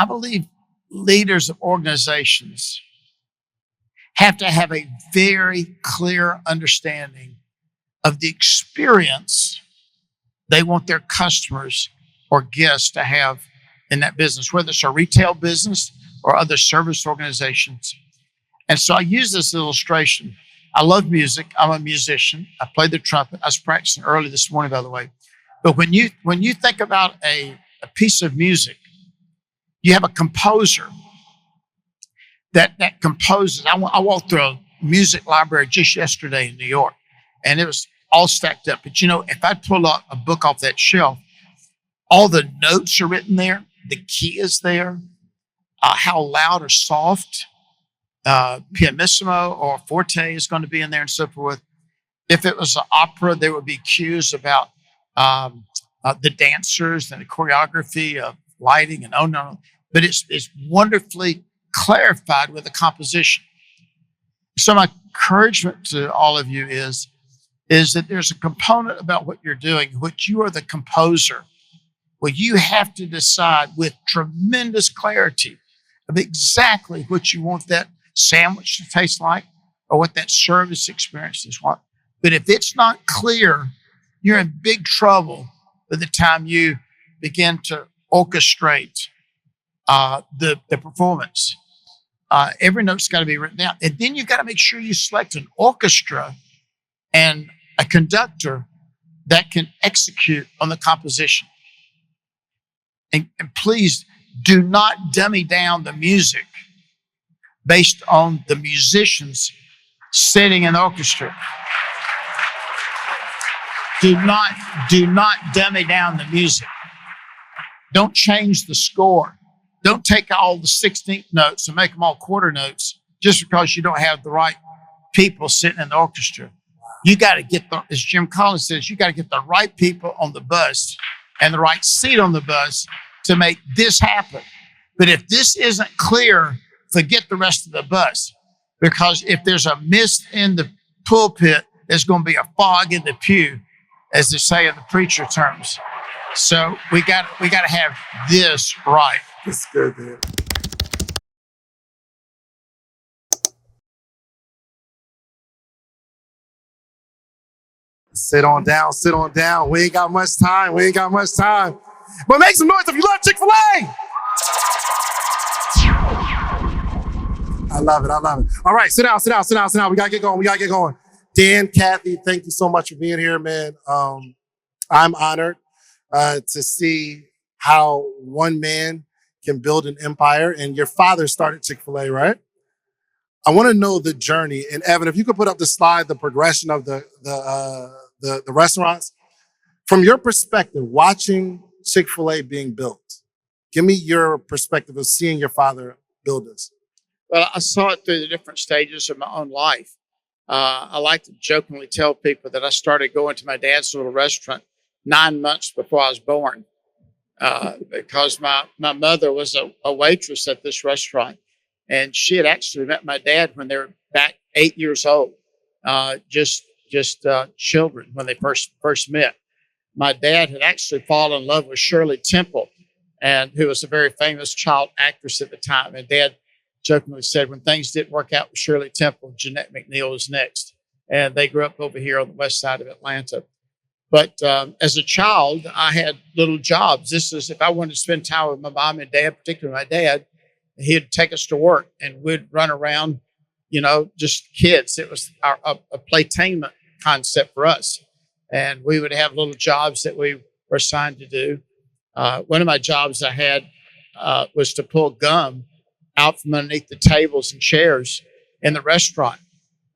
I believe leaders of organizations have to have a very clear understanding of the experience they want their customers or guests to have in that business, whether it's a retail business or other service organizations. And so I use this illustration. I love music. I'm a musician. I play the trumpet. I was practicing early this morning, by the way. But when you think about a piece of music, you have a composer that composes. I walked through a music library just yesterday in New York, and it was all stacked up. But if I pull out a book off that shelf, all the notes are written there. The key is there. How loud or soft, pianissimo or forte is going to be in there and so forth. If it was an opera, there would be cues about the dancers and the choreography of lighting and no. But it's wonderfully clarified with the composition. So my encouragement to all of you is that there's a component about what you're doing, which you are the composer, where you have to decide with tremendous clarity of exactly what you want that sandwich to taste like or what that service experience is like. But if it's not clear, you're in big trouble by the time you begin to orchestrate the performance. Every note's got to be written down. And then you've got to make sure you select an orchestra and a conductor that can execute on the composition. And please do not dummy down the music based on the musicians sitting in the orchestra. Do not dummy down the music. Don't change the score. Don't take all the 16th notes and make them all quarter notes just because you don't have the right people sitting in the orchestra. You got to get as Jim Collins says, you got to get the right people on the bus and the right seat on the bus to make this happen. But if this isn't clear, forget the rest of the bus. Because if there's a mist in the pulpit, there's going to be a fog in the pew, as they say in the preacher terms. So we got to have this right. That's good, man. Sit on down. We ain't got much time. But make some noise if you love Chick Fil A. I love it. All right, sit down. We gotta get going. Dan Cathy, thank you so much for being here, man. I'm honored to see how one man can build an empire. And your father started Chick Fil A, right? I want to know the journey. And Evan, if you could put up the slide, the progression of the restaurants. From your perspective, watching Chick Fil A being built, give me your perspective of seeing your father build this. Well, I saw it through the different stages of my own life. I like to jokingly tell people that I started going to my dad's little restaurant 9 months before I was born, because my mother was a waitress at this restaurant, and she had actually met my dad when they were back 8 years old, just children when they first met. My dad had actually fallen in love with Shirley Temple, and who was a very famous child actress at the time. And Dad jokingly said, when things didn't work out with Shirley Temple, Jeanette McNeil was next. And they grew up over here on the west side of Atlanta. But as a child, I had little jobs. This is if I wanted to spend time with my mom and dad, particularly my dad, he'd take us to work and we'd run around, just kids. It was a playtainment concept for us. And we would have little jobs that we were assigned to do. One of my jobs I had was to pull gum out from underneath the tables and chairs in the restaurant.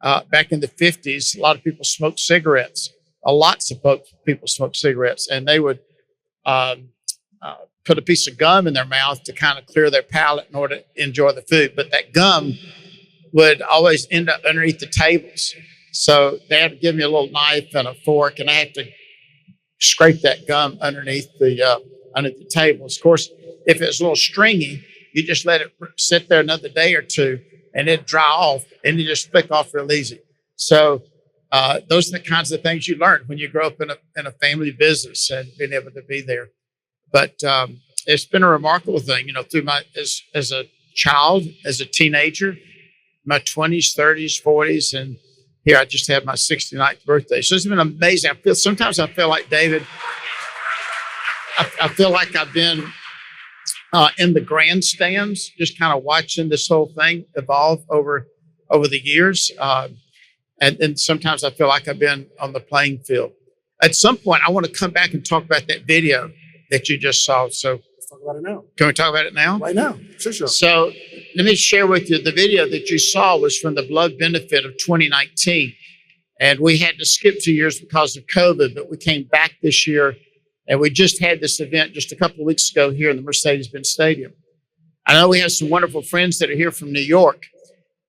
Back in the 50s, a lot of people smoked cigarettes. Lots of people smoked cigarettes, and they would put a piece of gum in their mouth to kind of clear their palate in order to enjoy the food. But that gum would always end up underneath the tables. So they had to give me a little knife and a fork, and I had to scrape that gum underneath the tables. Of course, if it was a little stringy, you just let it sit there another day or two, and it'd dry off, and you just flick off real easy. So those are the kinds of things you learn when you grow up in a family business and being able to be there. But it's been a remarkable thing, through as a child, as a teenager, my 20s, 30s, 40s, and here I just had my 69th birthday. So it's been amazing. Sometimes I feel like David. I feel like I've been in the grandstands, just kind of watching this whole thing evolve over the years. And sometimes I feel like I've been on the playing field. At some point, I want to come back and talk about that video that you just saw. So let's talk about it now. Can we talk about it now? Right now. Sure. So let me share with you the video that you saw was from the Blood Benefit of 2019. And we had to skip 2 years because of COVID, but we came back this year. And we just had this event just a couple of weeks ago here in the Mercedes-Benz Stadium. I know we have some wonderful friends that are here from New York.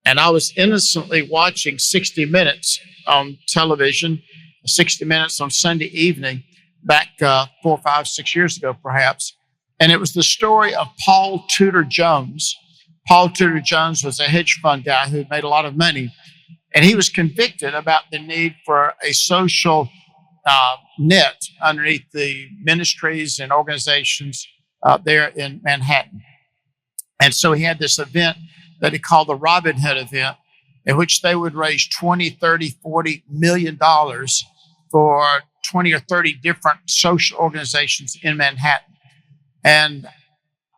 And I was innocently watching 60 Minutes on television, 60 Minutes on Sunday evening, back 4, 5, 6 years ago, perhaps. And it was the story of Paul Tudor Jones. Paul Tudor Jones was a hedge fund guy who made a lot of money. And he was convicted about the need for a social net underneath the ministries and organizations there in Manhattan. And so he had this event that he called the Robin Hood event, in which they would raise 20, 30, 40 million dollars for 20 or 30 different social organizations in Manhattan. And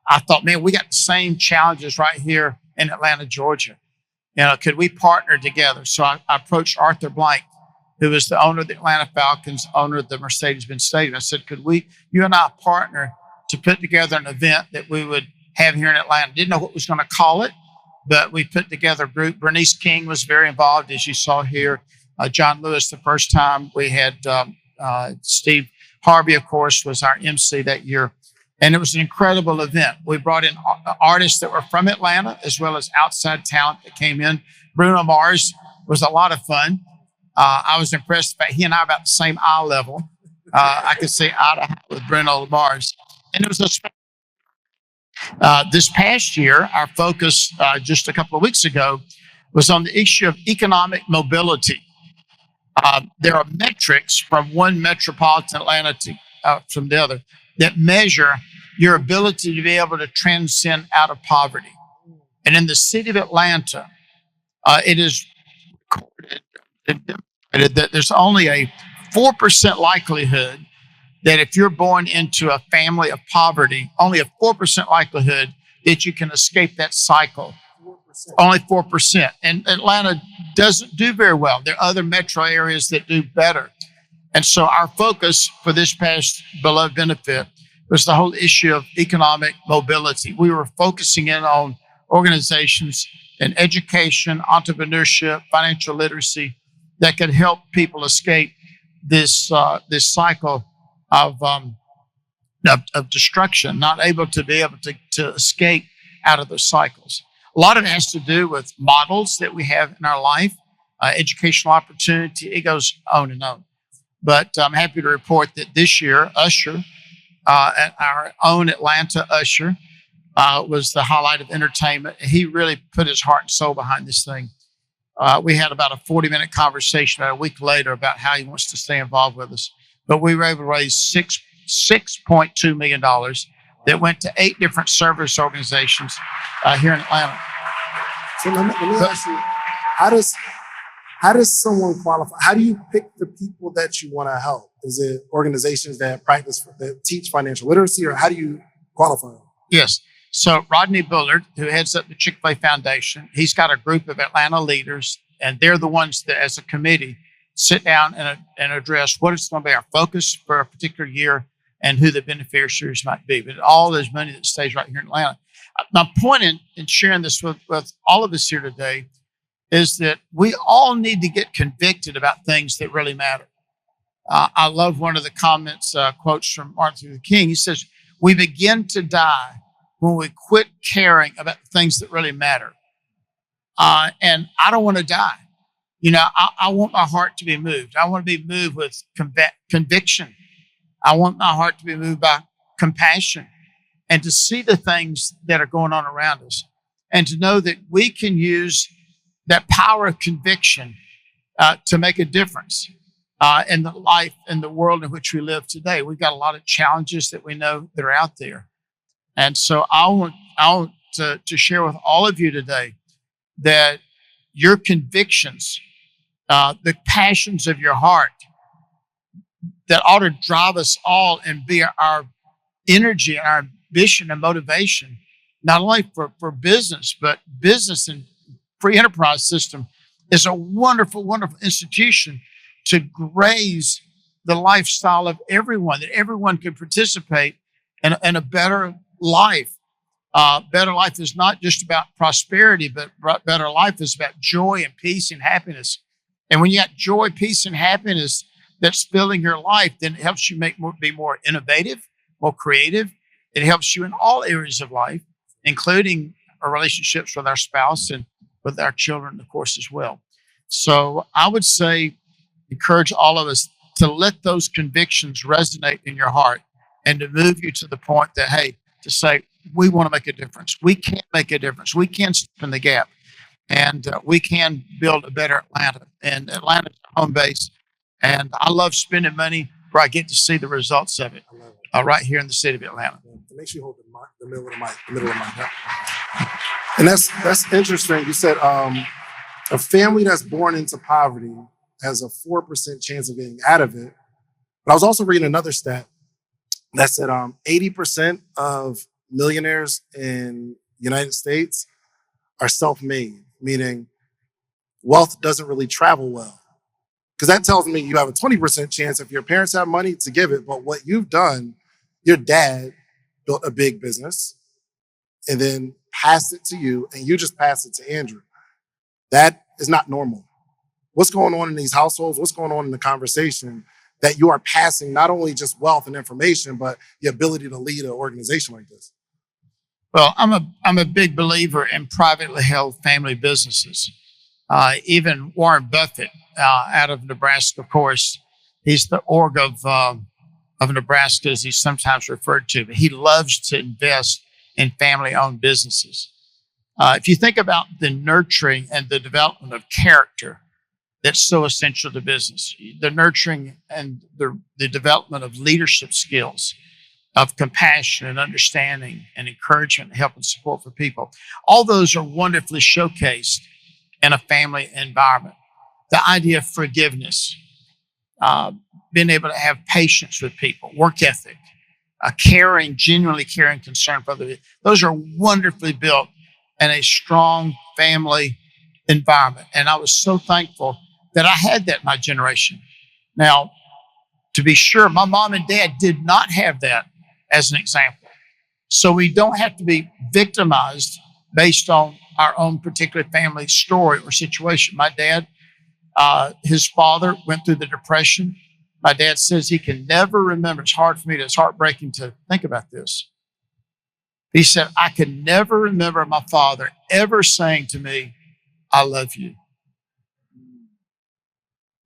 I thought, man, we got the same challenges right here in Atlanta, Georgia. Could we partner together? So I approached Arthur Blank, who was the owner of the Atlanta Falcons, owner of the Mercedes-Benz Stadium. I said, could you and I partner to put together an event that we would have here in Atlanta? Didn't know what was going to call it, but we put together a group. Bernice King was very involved, as you saw here. John Lewis, the first time. We had Steve Harvey, of course, was our MC that year. And it was an incredible event. We brought in artists that were from Atlanta, as well as outside talent that came in. Bruno Mars was a lot of fun. I was impressed that he and I are about the same eye level. I could say eye to eye with Bruno Mars. And it was this past year, our focus just a couple of weeks ago was on the issue of economic mobility. There are metrics from one metropolitan Atlanta from the other that measure your ability to be able to transcend out of poverty. And in the city of Atlanta, it is recorded that there's only a 4% likelihood that if you're born into a family of poverty, only a 4% likelihood that you can escape that cycle. 4%. Only 4%. And Atlanta doesn't do very well. There are other metro areas that do better. And so our focus for this past Beloved Benefit was the whole issue of economic mobility. We were focusing in on organizations in education, entrepreneurship, financial literacy that could help people escape this cycle of destruction, not able to escape out of those cycles. A lot of it has to do with models that we have in our life, educational opportunity. It goes on and on. But I'm happy to report that this year, Usher, our own Atlanta Usher, was the highlight of entertainment. He really put his heart and soul behind this thing. We had about a 40-minute conversation about a week later about how he wants to stay involved with us. But we were able to raise $6.2 million that went to 8 different service organizations here in Atlanta. So let me ask you, how does someone qualify? How do you pick the people that you want to help? Is it organizations that teach financial literacy, or how do you qualify them? Yes. So Rodney Bullard, who heads up the Chick Fil A Foundation, he's got a group of Atlanta leaders, and they're the ones that, as a committee, sit down and address what is going to be our focus for a particular year and who the beneficiaries might be. But all is money that stays right here in Atlanta. My point in sharing this with all of us here today is that we all need to get convicted about things that really matter. I love one of the quotes from Martin Luther King. He says, "We begin to die when we quit caring about the things that really matter." And I don't want to die. I want my heart to be moved. I want to be moved with conviction. I want my heart to be moved by compassion and to see the things that are going on around us and to know that we can use that power of conviction to make a difference in the life and the world in which we live today. We've got a lot of challenges that we know that are out there. And so I want to share with all of you today that your convictions, the passions of your heart that ought to drive us all and be our energy and our ambition and motivation, not only for business, but business and free enterprise system is a wonderful, wonderful institution to graze the lifestyle of everyone, that everyone can participate in a better life. Better life is not just about prosperity, but better life is about joy and peace and happiness. And when you got joy, peace, and happiness that's filling your life, then it helps you be more innovative, more creative. It helps you in all areas of life, including our relationships with our spouse and with our children, of course, as well. So I would say, encourage all of us to let those convictions resonate in your heart and to move you to the point that, hey, to say, we want to make a difference. We can make a difference. We can step in the gap, and we can build a better Atlanta. And Atlanta's home base. And I love spending money where I get to see the results of it, right here in the city of Atlanta. Make sure you hold the middle of the mic. The middle of the mic. Yeah. And that's interesting. You said a family that's born into poverty has a 4% chance of getting out of it. But I was also reading another stat that said 80% of millionaires in the United States are self-made, meaning wealth doesn't really travel well. Because that tells me you have a 20% chance if your parents have money to give it. But what you've done, your dad built a big business and then passed it to you, and you just passed it to Andrew. That is not normal. What's going on in these households? What's going on in the conversation that you are passing not only just wealth and information, but the ability to lead an organization like this? Well, I'm a big believer in privately held family businesses. Even Warren Buffett, out of Nebraska, of course, he's the org of Nebraska, as he's sometimes referred to. But he loves to invest in family-owned businesses. If you think about the nurturing and the development of character, that's so essential to business. The nurturing and the development of leadership skills, of compassion and understanding and encouragement, help and support for people. All those are wonderfully showcased in a family environment. The idea of forgiveness, being able to have patience with people, work ethic, a caring, genuinely caring concern for others. Those are wonderfully built in a strong family environment. And I was so thankful that I had that in my generation. Now, to be sure, my mom and dad did not have that as an example. So we don't have to be victimized based on our own particular family story or situation. My dad, his father went through the Depression. My dad says he can never remember. It's hard for me. It's heartbreaking to think about this. He said, I can never remember my father ever saying to me, I love you.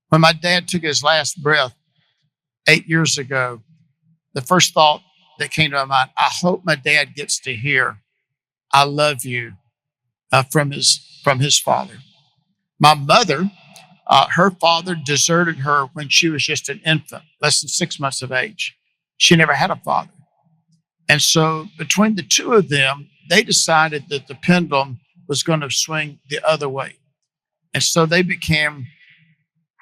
When my dad took his last breath 8 years ago, the first thought that came to my mind, I hope my dad gets to hear, I love you, from his father. My mother, her father deserted her when she was just an infant, less than 6 months of age. She never had a father. And so between the two of them, they decided that the pendulum was going to swing the other way. And so they became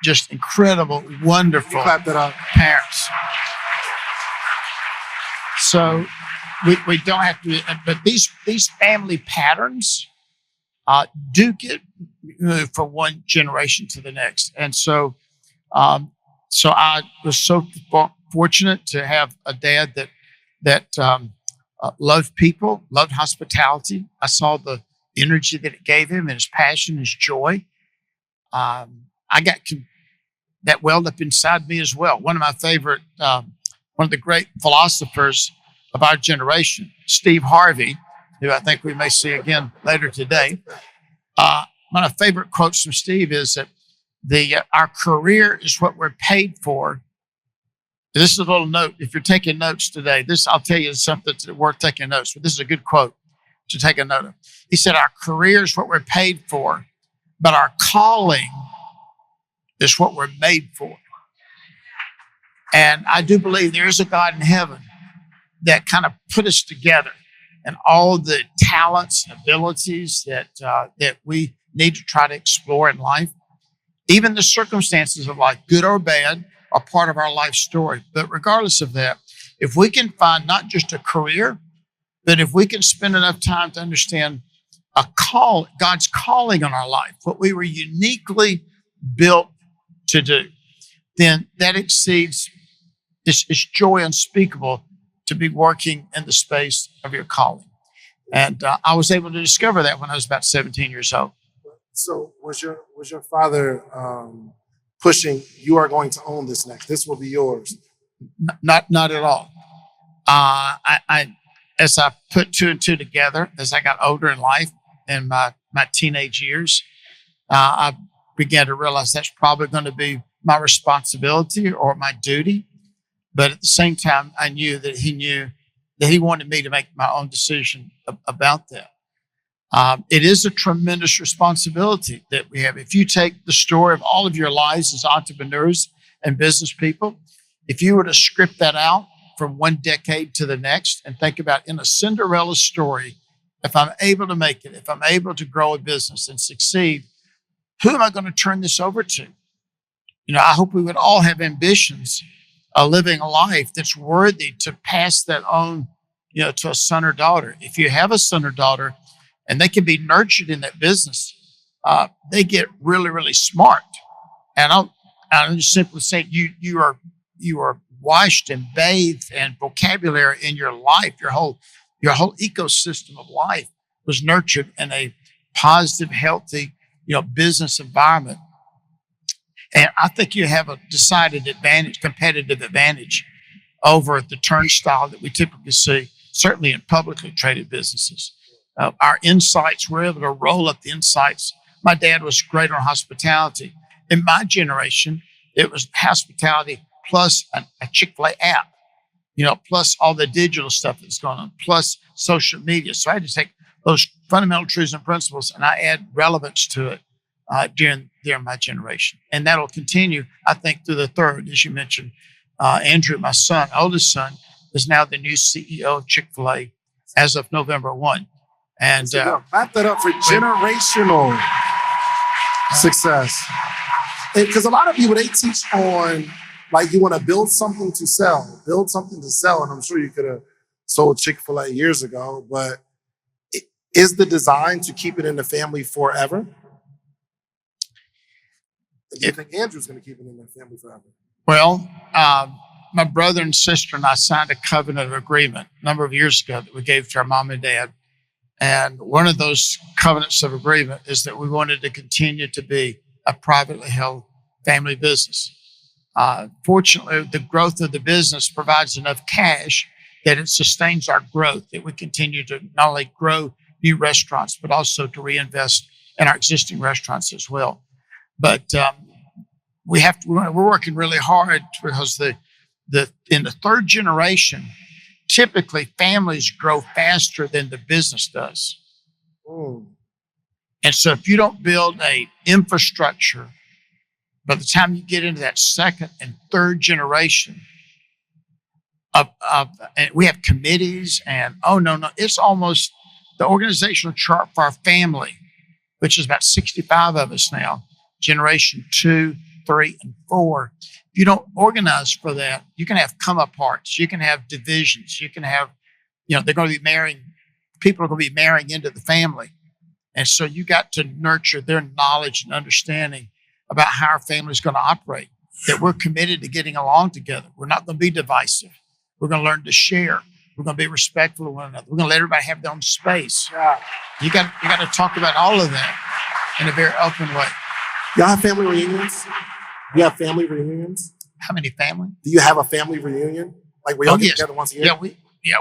just incredible, wonderful parents. So we don't have to, but these family patterns do get moved from one generation to the next. And so I was so fortunate to have a dad that loved people, loved hospitality. I saw the energy that it gave him and his passion, his joy. I got that welled up inside me as well. One of my favorite, one of the great philosophers of our generation, Steve Harvey, who I think we may see again later today. One of my favorite quotes from Steve is that our career is what we're paid for. This is a little note. If you're taking notes today, I'll tell you something that's worth taking notes, but this is a good quote to take a note of. He said, our career is what we're paid for, but our calling is what we're made for. And I do believe there is a God in heaven that kind of put us together and all the talents and abilities that we need to try to explore in life. Even the circumstances of life, good or bad, are part of our life story. But regardless of that, if we can find not just a career, but if we can spend enough time to understand God's calling on our life, what we were uniquely built to do, then that exceeds, it's joy unspeakable to be working in the space of your calling. And I was able to discover that when I was about 17 years old. So was your father pushing, you are going to own this next, this will be yours? Not at all. As I put two and two together, as I got older in life, in my teenage years, I began to realize that's probably going to be my responsibility or my duty. But at the same time, I knew that he wanted me to make my own decision about that. It is a tremendous responsibility that we have. If you take the story of all of your lives as entrepreneurs and business people, if you were to script that out from one decade to the next and think about in a Cinderella story, if I'm able to make it, if I'm able to grow a business and succeed, who am I going to turn this over to? I hope we would all have ambitions of living a life that's worthy to pass that on, to a son or daughter. If you have a son or daughter and they can be nurtured in that business, they get really, really smart. And I'm just simply saying you are washed and bathed and vocabulary in your life, your whole ecosystem of life was nurtured in a positive, healthy, business environment. And I think you have a decided advantage, competitive advantage over the turnstile that we typically see, certainly in publicly traded businesses. Our insights, we're able to roll up the insights. My dad was great on hospitality. In my generation, it was hospitality plus a Chick Fil A app, plus all the digital stuff that's going on, plus social media. So I had to take those fundamental truths and principles and I add relevance to it during my generation. And that'll continue, I think, through the third, as you mentioned. Andrew, my son, oldest son, is now the new CEO of Chick Fil A as of November 1. And clap that up for generational success. Because a lot of people, they teach on, like, you want to build something to sell. And I'm sure you could have sold Chick Fil A years ago, but is the design to keep it in the family forever? Do you think Andrew's going to keep it in the family forever? Well, my brother and sister and I signed a covenant of agreement a number of years ago that we gave to our mom and dad. And one of those covenants of agreement is that we wanted to continue to be a privately held family business. Fortunately, the growth of the business provides enough cash that it sustains our growth, that we continue to not only grow new restaurants, but also to reinvest in our existing restaurants as well. But we're working really hard because in the third generation, typically families grow faster than the business does. And so if you don't build a infrastructure, by the time you get into that second and third generation and we have committees and it's almost the organizational chart for our family, which is about 65 of us now, generation 2, 3, and 4. If you don't organize for that, you can have come aparts, you can have divisions, you can have, they're going to be people are going to be marrying into the family. And so you got to nurture their knowledge and understanding about how our family is going to operate, that we're committed to getting along together. We're not going to be divisive. We're going to learn to share. We're going to be respectful of one another. We're going to let everybody have their own space. Yeah. You got to talk about all of that in a very open way. Y'all have family reunions? You have family reunions? How many family? Do you have a family reunion? Like where y'all get together once a year? Yeah.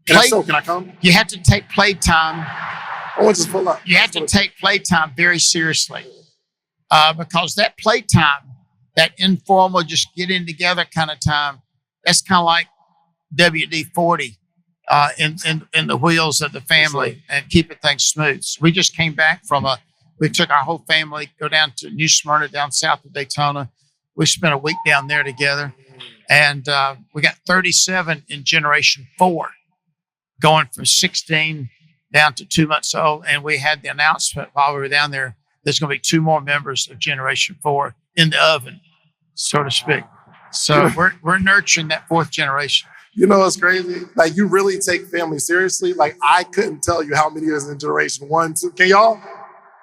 Can I come? You have to take playtime. Oh, just pull up. You have to take playtime very seriously. Because that playtime, that informal, just get in together kind of time, that's kind of like WD-40 in the wheels of the family and keeping things smooth. So we just came back we took our whole family, go down to New Smyrna, down south of Daytona. We spent a week down there together. And we got 37 in generation 4. going from 16 down to 2 months old. And we had the announcement while we were down there, there's going to be 2 more members of Generation 4 in the oven, so to speak. So we're nurturing that 4th generation. You know what's crazy? Like, you really take family seriously. Like, I couldn't tell you how many is in Generation 1, 2. Can y'all?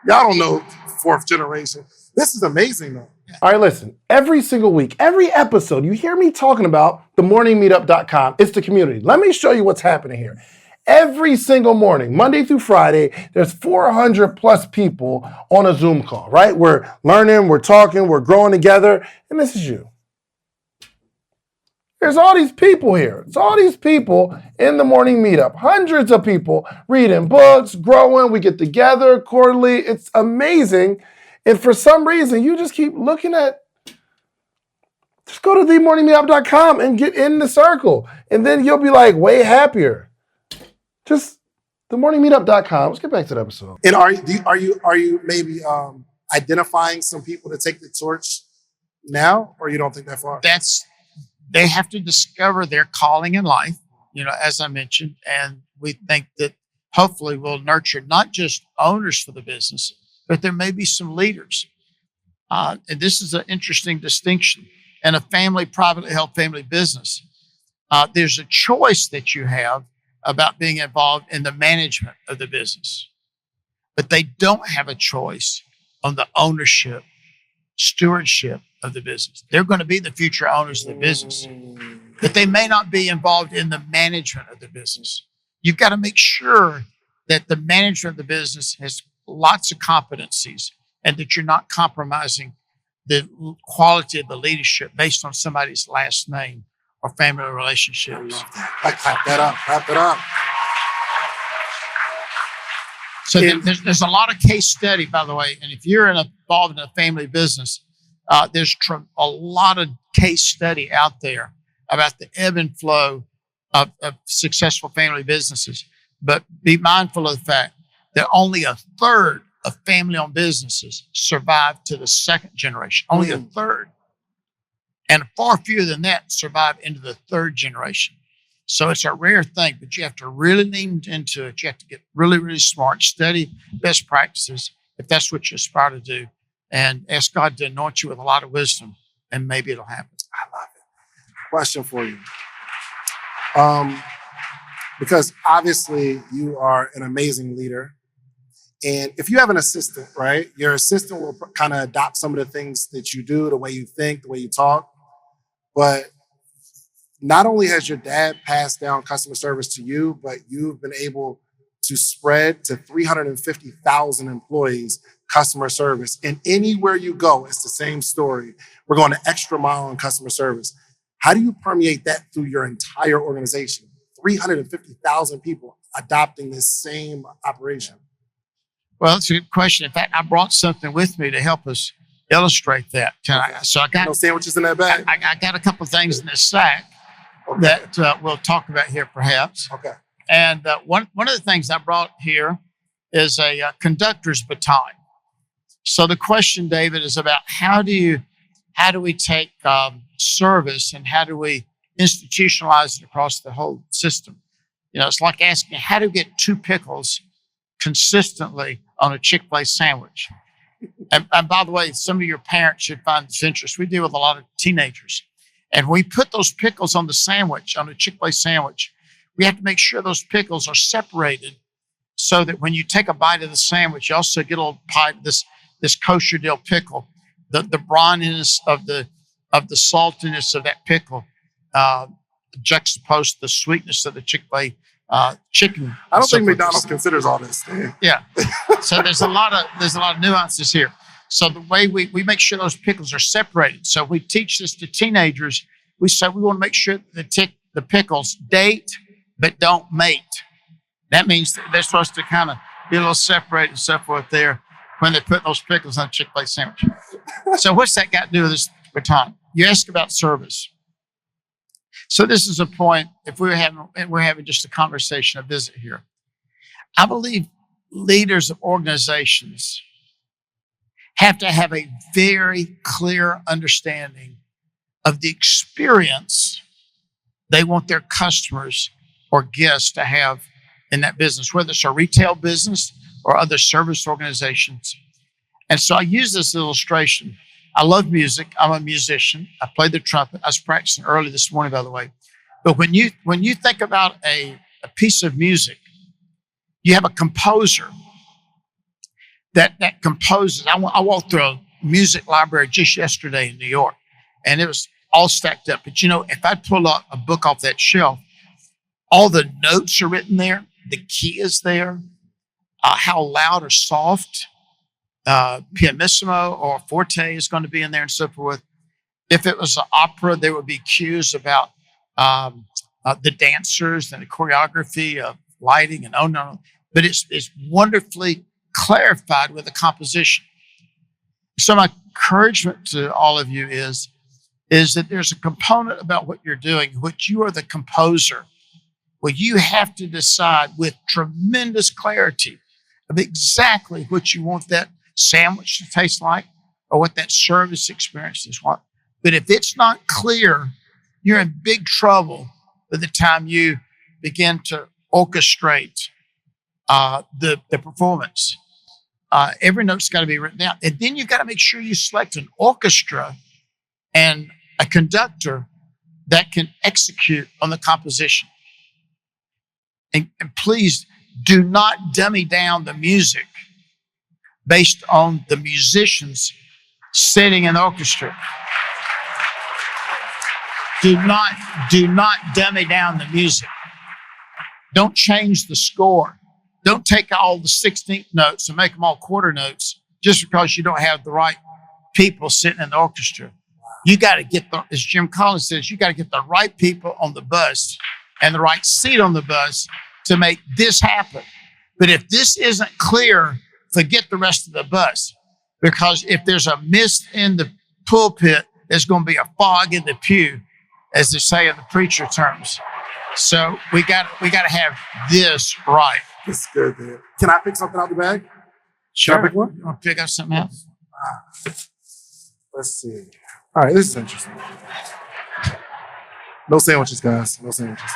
Y'all don't know 4th generation. This is amazing, though. All right, listen, every single week, every episode, you hear me talking about themorningmeetup.com. It's the community. Let me show you what's happening here. Every single morning, Monday through Friday, there's 400 plus people on a Zoom call, right? We're learning, we're talking, we're growing together, and this is you. There's all these people here. It's all these people in the morning meetup. Hundreds of people reading books, growing. We get together quarterly. It's amazing. And for some reason, you just keep looking at, just go to themorningmeetup.com and get in the circle. And then you'll be like way happier. Just themorningmeetup.com. Let's get back to the episode. And are you maybe identifying some people to take the torch now, or you don't think that far? They have to discover their calling in life, as I mentioned, and we think that hopefully we'll nurture not just owners for the business, but there may be some leaders. And this is an interesting distinction. In a privately held family business, there's a choice that you have about being involved in the management of the business, but they don't have a choice on the ownership, stewardship of the business. They're going to be the future owners of the business, but they may not be involved in the management of the business. You've got to make sure that the management of the business has lots of competencies and that you're not compromising the quality of the leadership based on somebody's last name or family relationships. I clap that up. Clap it up. So there's a lot of case study, by the way, and if you're involved in a family business, there's a lot of case study out there about the ebb and flow of successful family businesses. But be mindful of the fact that only 1/3 of family-owned businesses survive to the 2nd generation. Only 1/3. And far fewer than that survive into the 3rd generation. So it's a rare thing, but you have to really lean into it. You have to get really, really smart, study best practices if that's what you aspire to do, and ask God to anoint you with a lot of wisdom, and maybe it'll happen. I love it. Question for you. Because obviously you are an amazing leader. And if you have an assistant, right, your assistant will kind of adopt some of the things that you do, the way you think, the way you talk. But not only has your dad passed down customer service to you, but you've been able to spread to 350,000 employees customer service. And anywhere you go, it's the same story. We're going the extra mile on customer service. How do you permeate that through your entire organization? 350,000 people adopting this same operation. Well, that's a good question. In fact, I brought something with me to help us illustrate that. I got no sandwiches in that bag? I got a couple of things in this sack that we'll talk about here, perhaps. Okay. And one of the things I brought here is a conductor's baton. So the question, David, is about how do we take service and how do we institutionalize it across the whole system? It's like asking, how do we get 2 pickles consistently on a Chick Fil A sandwich? And by the way, some of your parents should find this interesting. We deal with a lot of teenagers. And we put those pickles on the sandwich, on a Chick Fil A sandwich. We have to make sure those pickles are separated so that when you take a bite of the sandwich, you also get a little bite of this kosher dill pickle. The brininess of the saltiness of that pickle juxtaposed the sweetness of the Chick Fil A chicken. I don't think McDonald's considers all this. Yeah. So there's a lot of nuances here. So the way we make sure those pickles are separated. So we teach this to teenagers. We say we want to make sure that the pickles date but don't mate. That means that they're supposed to kind of be a little separated and so forth there when they put those pickles on a Chick Fil A sandwich. So what's that got to do with this baton? You ask about service. So this is a point, if we're having just a conversation, a visit here. I believe leaders of organizations have to have a very clear understanding of the experience they want their customers or guests to have in that business, whether it's a retail business or other service organizations. And so I use this illustration. I love music. I'm a musician. I play the trumpet. I was practicing early this morning, by the way. But when you think about a piece of music, you have a composer that composes. I walked through a music library just yesterday in New York, and it was all stacked up. But if I pull up a book off that shelf, all the notes are written there. The key is there. How loud or soft, pianissimo or forte is going to be in there and so forth. If it was an opera, there would be cues about the dancers and the choreography of lighting and no. But it's wonderfully clarified with the composition. So my encouragement to all of you is that there's a component about what you're doing, which you are the composer, where you have to decide with tremendous clarity of exactly what you want that sandwich to taste like or what that service experience is like. But if it's not clear, you're in big trouble by the time you begin to orchestrate the performance. Every note's got to be written down. And then you've got to make sure you select an orchestra and a conductor that can execute on the composition. And please do not dummy down the music based on the musicians sitting in the orchestra. Do not dummy down the music. Don't change the score. Don't take all the 16th notes and make them all quarter notes just because you don't have the right people sitting in the orchestra. You got to get as Jim Collins says, you got to get the right people on the bus and the right seat on the bus to make this happen. But if this isn't clear, forget the rest of the bus. Because if there's a mist in the pulpit, there's going to be a fog in the pew, as they say in the preacher terms. So we got to have this right. It's good, man. Can I pick something out the bag? Sure. Can I pick one? You want to pick up something else? Let's see. All right, this is interesting. No sandwiches, guys. No sandwiches.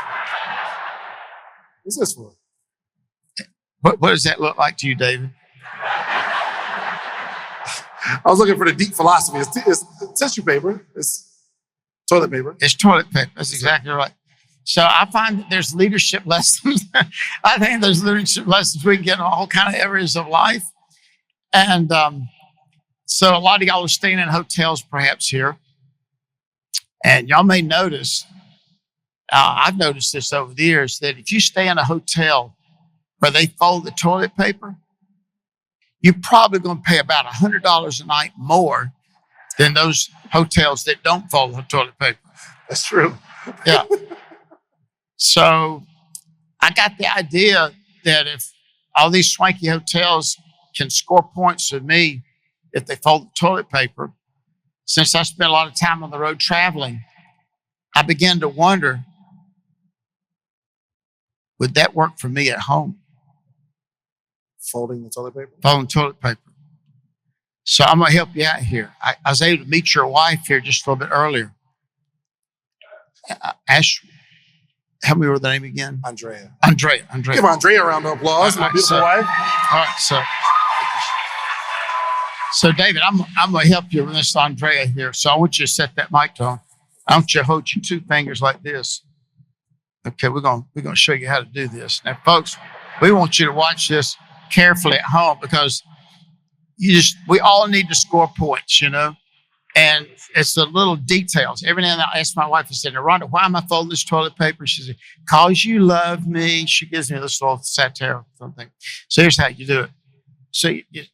What's this for? What does that look like to you, David? I was looking for the deep philosophy. It's tissue paper. It's toilet paper. It's toilet paper. That's exactly right. So I find that there's leadership lessons. I think there's leadership lessons we can get in all kind of areas of life. And so a lot of y'all are staying in hotels perhaps here. And y'all may notice, I've noticed this over the years, that if you stay in a hotel where they fold the toilet paper, you're probably going to pay about $100 a night more than those hotels that don't fold the toilet paper. That's true. Yeah. So I got the idea that if all these swanky hotels can score points with me if they fold the toilet paper, since I spent a lot of time on the road traveling, I began to wonder, would that work for me at home? Folding the toilet paper? Folding toilet paper. So I'm going to help you out here. I was able to meet your wife here just a little bit earlier. Help me with the name again. Andrea. Give Andrea a round of applause, my beautiful wife. All right, so David, I'm going to help you with this Andrea here. So I want you to set that mic down. I want you to hold your two fingers like this. Okay, we're going to show you how to do this. Now, folks, we want you to watch this carefully at home because we all need to score points, and it's the little details. Every now and then I ask my wife, I said, Rhonda, why am I folding this toilet paper? She said, because you love me. She gives me this little satire something. So here's how you do it. So you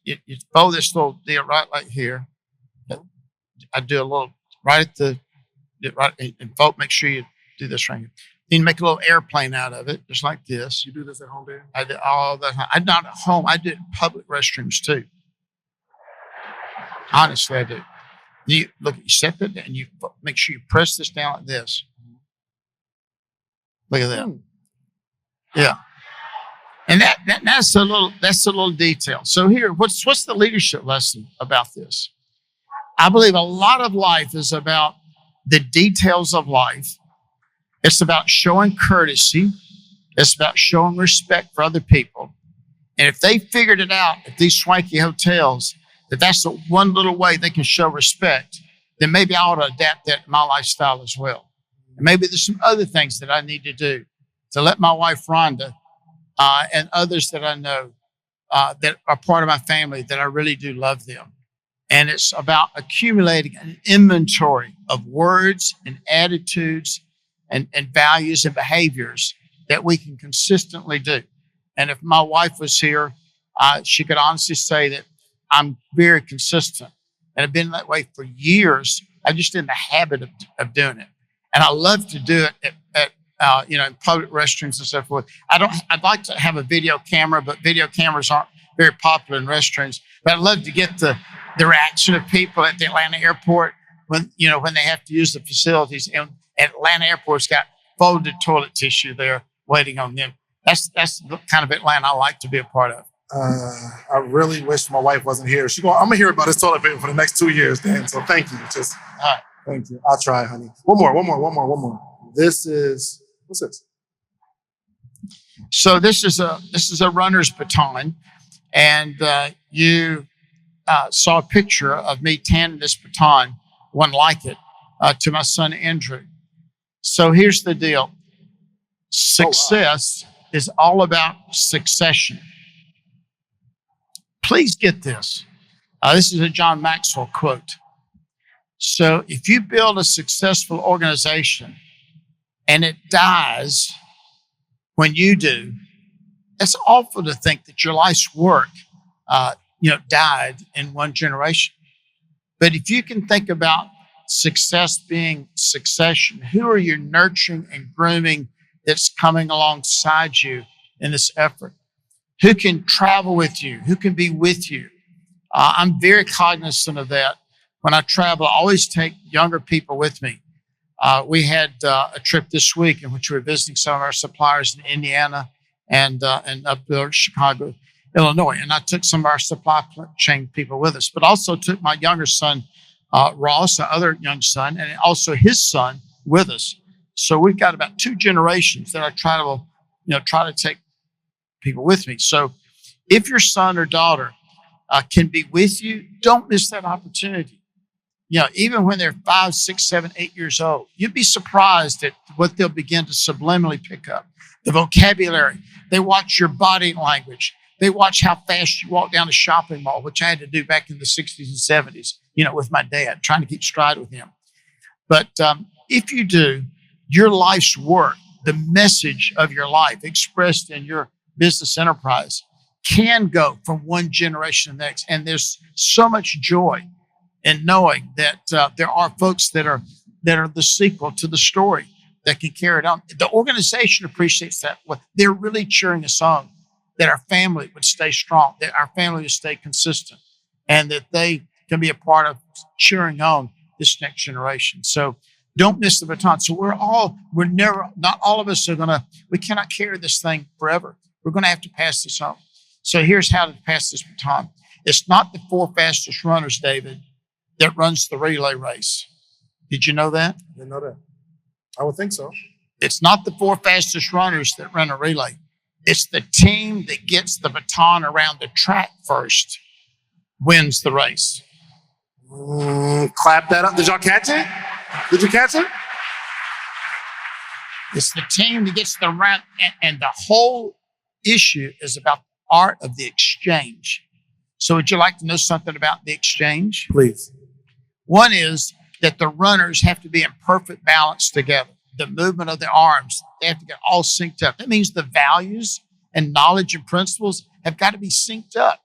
fold this little deal right like here. I do a little right and fold, make sure you do this right here. Then you make a little airplane out of it, just like this. You do this at home, Dan? I do all the time. I'm not at home. I do it in public restrooms too. Honestly, I do. You set that and you make sure you press this down like this. Look at that. Yeah. And that's a little detail. So here, what's the leadership lesson about this? I believe a lot of life is about the details of life. It's about showing courtesy. It's about showing respect for other people. And if they figured it out at these swanky hotels, that's the one little way they can show respect, then maybe I ought to adapt that to my lifestyle as well. And maybe there's some other things that I need to do to let my wife, Rhonda, and others that I know that are part of my family, that I really do love them. And it's about accumulating an inventory of words and attitudes and values and behaviors that we can consistently do. And if my wife was here, she could honestly say that I'm very consistent. And I've been that way for years. I'm just in the habit of doing it. And I love to do it at in public restrooms and so forth. I'd like to have a video camera, but video cameras aren't very popular in restrooms. But I'd love to get the reaction of people at the Atlanta airport when they have to use the facilities. And Atlanta airport's got folded toilet tissue there waiting on them. That's the kind of Atlanta I like to be a part of. I really wish my wife wasn't here. I'm gonna hear about this toilet paper for the next 2 years, Dan. So thank you. Thank you. I'll try, honey. One more. What's this? So this is a runner's baton, and you saw a picture of me tanning this baton, one like it, to my son Andrew. So here's the deal: success is all about succession. Please get this. This is a John Maxwell quote. So if you build a successful organization and it dies when you do, it's awful to think that your life's work, died in one generation. But if you can think about success being succession, who are you nurturing and grooming that's coming alongside you in this effort? Who can travel with you? Who can be with you? I'm very cognizant of that. When I travel, I always take younger people with me. We had a trip this week in which we were visiting some of our suppliers in Indiana and up there, Chicago, Illinois. And I took some of our supply chain people with us, but also took my younger son, Ross, our other young son, and also his son with us. So we've got about 2 generations that I try to take people with me. So if your son or daughter can be with you, don't miss that opportunity. Even when they're 5, 6, 7, 8 years old, you'd be surprised at what they'll begin to subliminally pick up. The vocabulary. They watch your body language. They watch how fast you walk down a shopping mall, which I had to do back in the 60s and 70s, with my dad, trying to keep stride with him. But if you do, your life's work, the message of your life expressed in your business enterprise, can go from one generation to the next. And there's so much joy in knowing that there are folks that are the sequel to the story that can carry it on. The organization appreciates that. They're really cheering us on, that our family would stay strong, that our family would stay consistent, and that they can be a part of cheering on this next generation. So don't miss the baton. So not all of us we cannot carry this thing forever. We're going to have to pass this on. So here's how to pass this baton. It's not the 4 fastest runners, David, that runs the relay race. Did you know that? I didn't know that. I would think so. It's not the 4 fastest runners that run a relay. It's the team that gets the baton around the track first wins the race. Clap that up. Did y'all catch it? Did you catch it? It's the team that gets the round, and the whole issue is about the art of the exchange. So would you like to know something about the exchange? Please. One is that the runners have to be in perfect balance together. The movement of the arms, they have to get all synced up. That means the values and knowledge and principles have got to be synced up,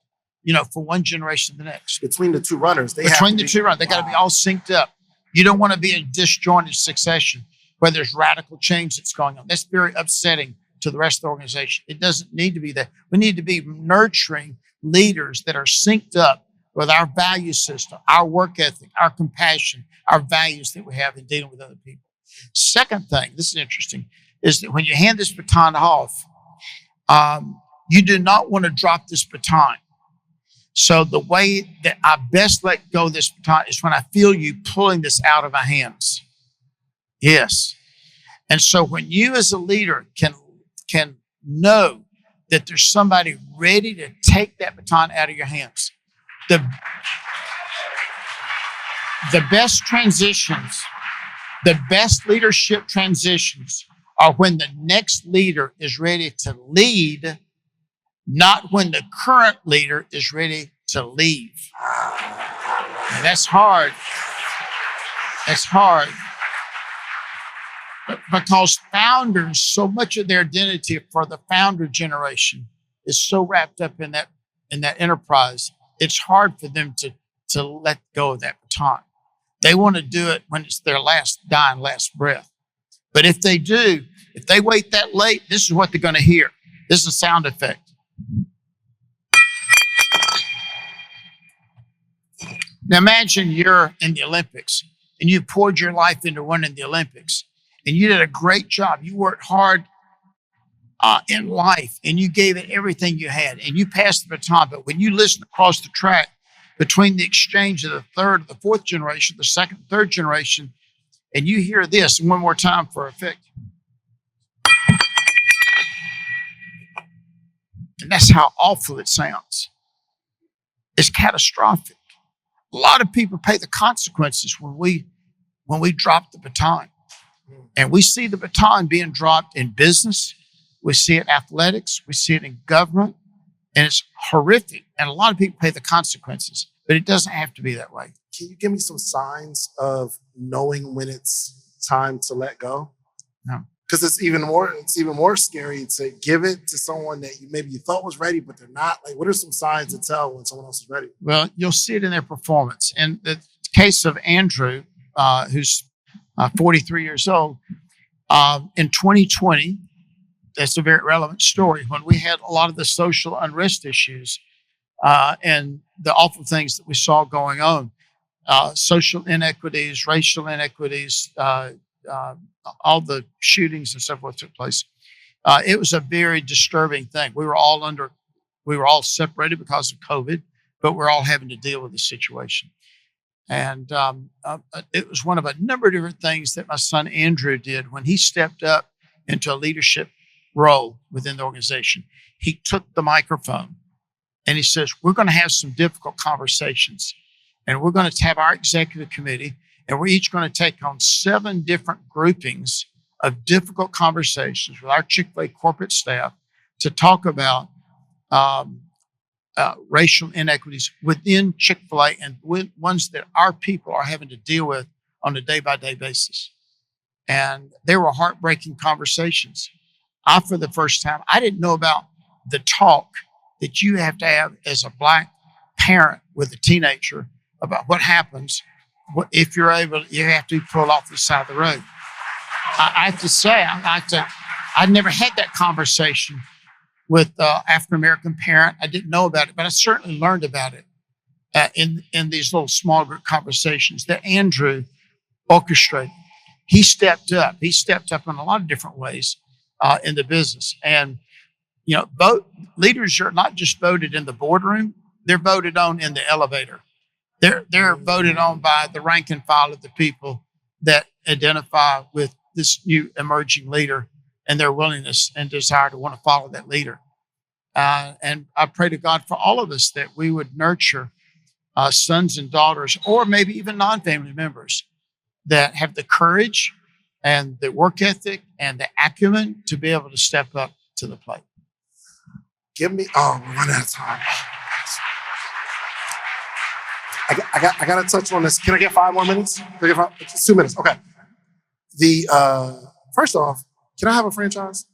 for one generation to the next. Between the 2 runners. They got to be all synced up. You don't want to be in disjointed succession where there's radical change that's going on. That's very upsetting to the rest of the organization. It doesn't need to be that. We need to be nurturing leaders that are synced up with our value system, our work ethic, our compassion, our values that we have in dealing with other people. Second thing, this is interesting, is that when you hand this baton off, you do not want to drop this baton. So the way that I best let go of this baton is when I feel you pulling this out of my hands. Yes. And so when you as a leader can know that there's somebody ready to take that baton out of your hands. The best transitions, the best leadership transitions are when the next leader is ready to lead, not when the current leader is ready to leave. And that's hard. That's hard. Because founders, so much of their identity for the founder generation is so wrapped up in that enterprise, it's hard for them to let go of that baton. They want to do it when it's their last breath. But if they do, if they wait that late, this is what they're going to hear. This is a sound effect. Now imagine you're in the Olympics and you poured your life into winning the Olympics and you did a great job. You worked hard in life and you gave it everything you had and you passed the baton. But when you listen across the track between the exchange of the third, the fourth generation, the second, third generation, and you hear this one more time for effect. And that's how awful it sounds. It's catastrophic. A lot of people pay the consequences when we drop the baton. And we see the baton being dropped in business. We see it in athletics. We see it in government. And it's horrific. And a lot of people pay the consequences. But it doesn't have to be that way. Can you give me some signs of knowing when it's time to let go? No. Because it's even more scary to give it to someone that you thought was ready, but they're not. Like, what are some signs to tell when someone else is ready? Well, you'll see it in their performance. In the case of Andrew, who's 43 years old, in 2020, that's a very relevant story. When we had a lot of the social unrest issues and the awful things that we saw going on, social inequities, racial inequities, all the shootings and so forth took place. It was a very disturbing thing. We were all separated because of COVID, but we're all having to deal with the situation. And it was one of a number of different things that my son Andrew did when he stepped up into a leadership role within the organization. He took the microphone and he says, we're going to have some difficult conversations and we're going to have our executive committee and we're each going to take on 7 different groupings of difficult conversations with our Chick Fil A corporate staff to talk about racial inequities within Chick Fil A and ones that our people are having to deal with on a day-by-day basis. And they were heartbreaking conversations. For the first time, I didn't know about the talk that you have to have as a Black parent with a teenager about what happens if you have to be pulled off the side of the road. I have to say, I'd never had that conversation with African-American parent. I didn't know about it, but I certainly learned about it in these little small group conversations that Andrew orchestrated. He stepped up. He stepped up in a lot of different ways in the business. And, leaders are not just voted in the boardroom, they're voted on in the elevator. They're voted on by the rank and file of the people that identify with this new emerging leader and their willingness and desire to want to follow that leader. And I pray to God for all of us that we would nurture sons and daughters, or maybe even non-family members that have the courage and the work ethic and the acumen to be able to step up to the plate. We're running out of time. I got to touch on this. Can I get 5 more minutes? Just 2 minutes. Okay. First off, can I have a franchise?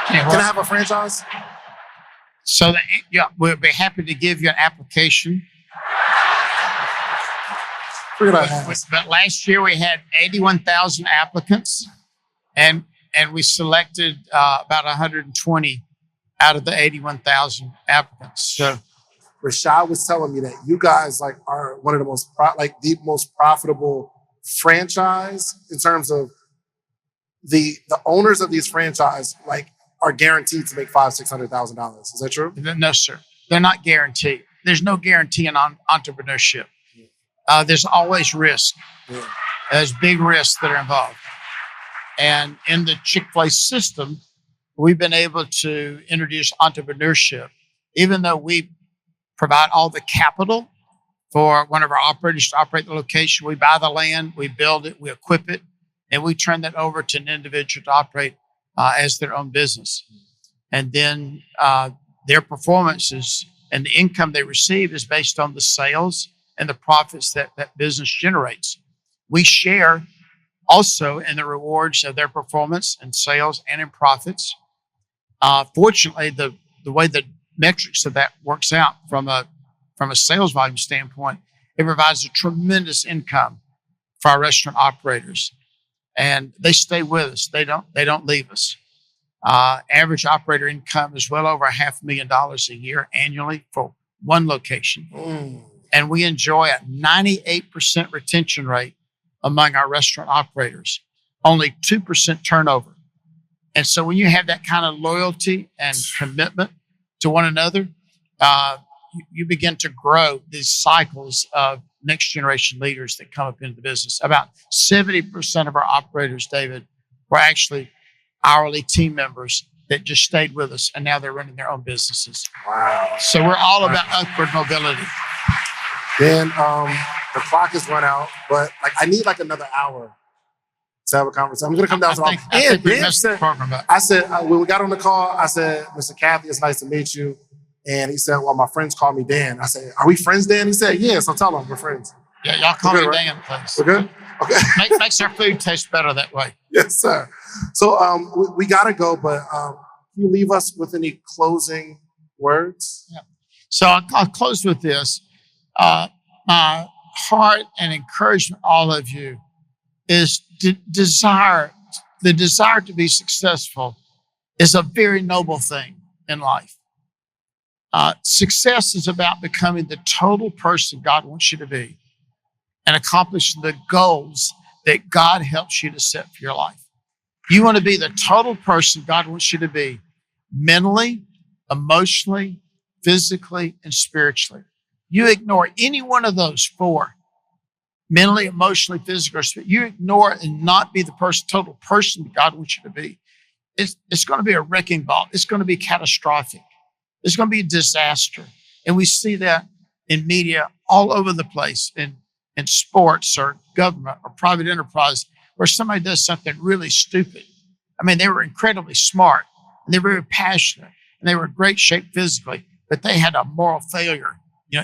Can I have a franchise? So we'll be happy to give you an application. But last year we had 81,000 applicants, and we selected about 120 out of the 81,000 applicants. So Rashad was telling me that you guys are one of the most profitable franchise in terms of the owners of these franchise are guaranteed to make $500,000-$600,000. Is that true? No, sir. They're not guaranteed. There's no guarantee in entrepreneurship. There's always risk. Yeah. There's big risks that are involved. And in the Chick Fil A system, we've been able to introduce entrepreneurship, even though we provide all the capital for one of our operators to operate the location. We buy the land, we build it, we equip it, and we turn that over to an individual to operate as their own business. And then their performances and the income they receive is based on the sales and the profits that that business generates. We share also in the rewards of their performance and sales and in profits. Fortunately, the way the metrics of that works out from a sales volume standpoint, it provides a tremendous income for our restaurant operators, and they stay with us. They don't leave us. Average operator income is well over $500,000 a year annually for one location. And we enjoy a 98% retention rate among our restaurant operators, only 2% turnover. And so when you have that kind of loyalty and commitment to one another, you begin to grow these cycles of next generation leaders that come up into the business. About 70% of our operators, David, were actually hourly team members that just stayed with us, and now they're running their own businesses. Wow. So we're all about upward mobility. Dan, the clock has run out, but I need another hour to have a conversation. I'm going to come down I think we messed the program up. I said, when we got on the call, I said, Mr. Cathy, it's nice to meet you. And he said, well, my friends call me Dan. I said, are we friends, Dan? He said, yeah. So tell them we're friends. Yeah, y'all call We're me good, Dan, please. We're good? Okay. Makes our food taste better that way. Yes, sir. So we got to go, but can you leave us with any closing words? Yeah. So I'll close with this. My heart and encouragement, all of you, is the desire to be successful is a very noble thing in life. Success is about becoming the total person God wants you to be and accomplishing the goals that God helps you to set for your life. You want to be the total person God wants you to be mentally, emotionally, physically, and spiritually. You ignore any one of those four, mentally, emotionally, physically, or spiritually. You ignore it and not be the total person that God wants you to be. It's going to be a wrecking ball. It's going to be catastrophic. It's going to be a disaster. And we see that in media all over the place, in sports or government or private enterprise, where somebody does something really stupid. I mean, they were incredibly smart and they were very passionate and they were in great shape physically, but they had a moral failure,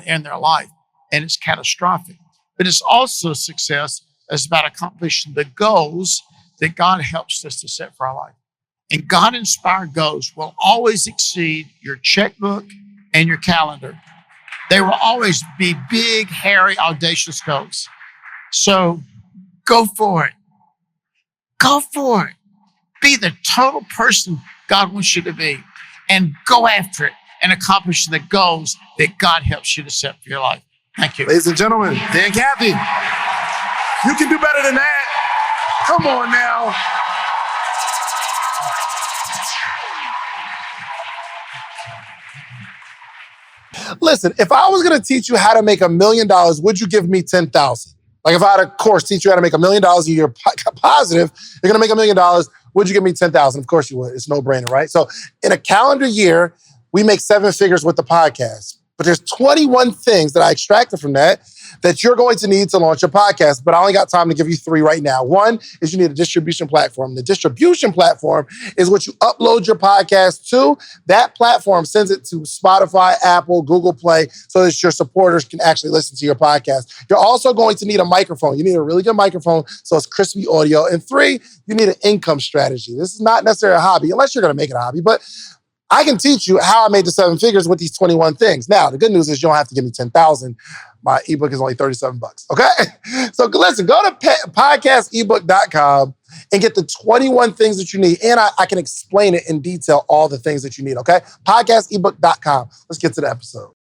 in their life, and it's catastrophic. But it's also success is about accomplishing the goals that God helps us to set for our life. And God-inspired goals will always exceed your checkbook and your calendar. They will always be big, hairy, audacious goals. So go for it. Go for it. Be the total person God wants you to be and go after it and accomplish the goals that God helps you to set for your life. Thank you. Ladies and gentlemen, Dan Cathy. You can do better than that. Come on now. Listen, if I was going to teach you how to make $1 million, would you give me 10,000? Like if I had a course teach you how to make $1 million a year positive, you're going to make $1 million, would you give me 10,000? Of course you would. It's no brainer, right? So in a calendar year, we make 7 figures with the podcast. But there's 21 things that I extracted from that you're going to need to launch your podcast. But I only got time to give you 3 right now. One is you need a distribution platform. The distribution platform is what you upload your podcast to. That platform sends it to Spotify, Apple, Google Play, so that your supporters can actually listen to your podcast. You're also going to need a microphone. You need a really good microphone so it's crispy audio. And 3, you need an income strategy. This is not necessarily a hobby, unless you're going to make it a hobby. But I can teach you how I made the 7 figures with these 21 things. Now, the good news is you don't have to give me 10,000. My ebook is only $37, okay? So listen, go to podcastebook.com and get the 21 things that you need. And I can explain it in detail, all the things that you need, okay? Podcastebook.com. Let's get to the episode.